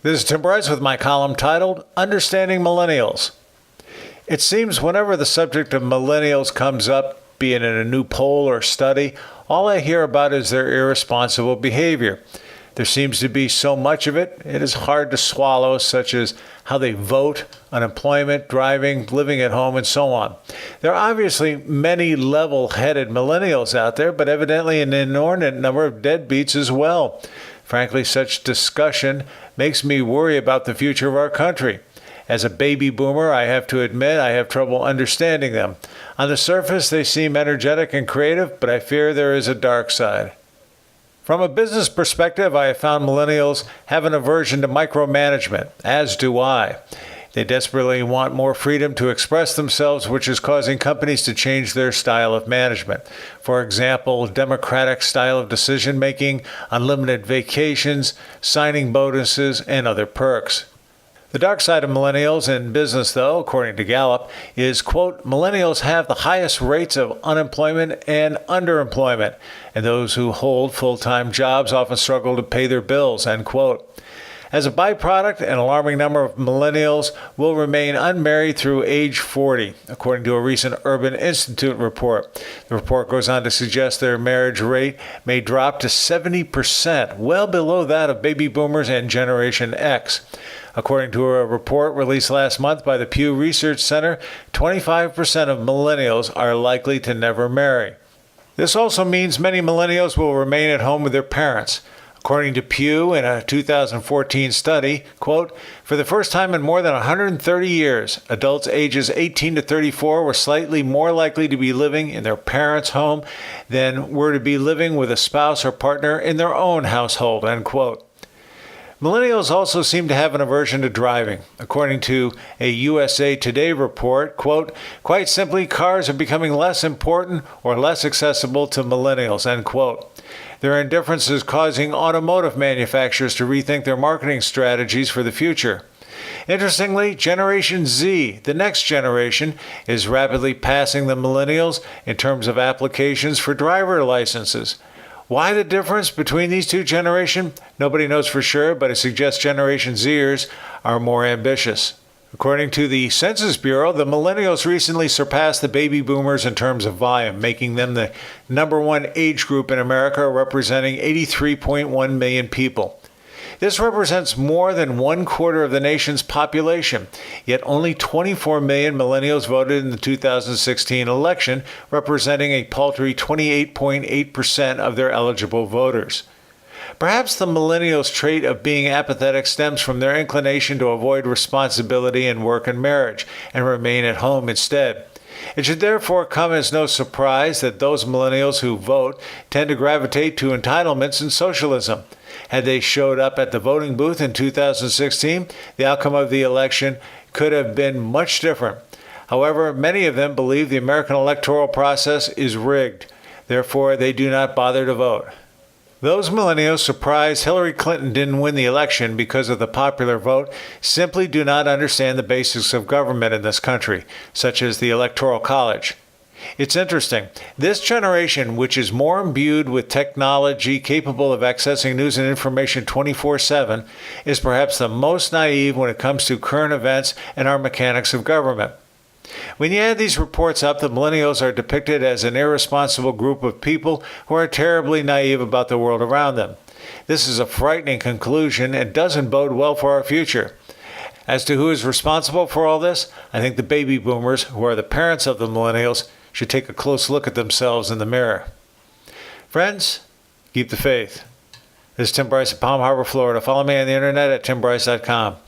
This is Tim Bryce with my column titled, Understanding Millennials. It seems whenever the subject of millennials comes up, be it in a new poll or study, all I hear about is their irresponsible behavior. There seems to be so much of it, it is hard to swallow, such as how they vote, unemployment, driving, living at home, and so on. There are obviously many level-headed millennials out there, but evidently an inordinate number of deadbeats as well. Frankly, such discussion makes me worry about the future of our country. As a baby boomer, I have to admit I have trouble understanding them. On the surface, they seem energetic and creative, but I fear there is a dark side. From a business perspective, I have found millennials have an aversion to micromanagement, as do I. They desperately want more freedom to express themselves, which is causing companies to change their style of management. For example, democratic style of decision-making, unlimited vacations, signing bonuses, and other perks. The dark side of millennials in business, though, according to Gallup, is, quote, millennials have the highest rates of unemployment and underemployment, and those who hold full-time jobs often struggle to pay their bills, end quote. As a byproduct, an alarming number of millennials will remain unmarried through age 40, according to a recent Urban Institute report. The report goes on to suggest their marriage rate may drop to 70%, well below that of baby boomers and Generation X. According to a report released last month by the Pew Research Center, 25% of millennials are likely to never marry. This also means many millennials will remain at home with their parents. According to Pew, in a 2014 study, quote, for the first time in more than 130 years, adults ages 18 to 34 were slightly more likely to be living in their parents' home than were to be living with a spouse or partner in their own household, end quote. Millennials also seem to have an aversion to driving. According to a USA Today report, quote, quite simply, cars are becoming less important or less accessible to millennials, end quote. Their indifference is causing automotive manufacturers to rethink their marketing strategies for the future. Interestingly, Generation Z, the next generation, is rapidly passing the millennials in terms of applications for driver licenses. Why the difference between these two generations? Nobody knows for sure, but it suggests Generation Zers are more ambitious. According to the Census Bureau, the millennials recently surpassed the baby boomers in terms of volume, making them the number one age group in America, representing 83.1 million people. This represents more than 1/4 of the nation's population, yet only 24 million millennials voted in the 2016 election, representing a paltry 28.8% of their eligible voters. Perhaps the millennials' trait of being apathetic stems from their inclination to avoid responsibility in work and marriage and remain at home instead. It should therefore come as no surprise that those millennials who vote tend to gravitate to entitlements and socialism. Had they showed up at the voting booth in 2016, the outcome of the election could have been much different. However, many of them believe the American electoral process is rigged. Therefore, they do not bother to vote. Those millennials surprised Hillary Clinton didn't win the election because of the popular vote simply do not understand the basics of government in this country, such as the Electoral College. It's interesting. This generation, which is more imbued with technology capable of accessing news and information 24/7, is perhaps the most naive when it comes to current events and our mechanics of government. When you add these reports up, the millennials are depicted as an irresponsible group of people who are terribly naive about the world around them. This is a frightening conclusion and doesn't bode well for our future. As to who is responsible for all this, I think the baby boomers, who are the parents of the millennials, should take a close look at themselves in the mirror. Friends, keep the faith. This is Tim Bryce of Palm Harbor, Florida. Follow me on the internet at timbryce.com.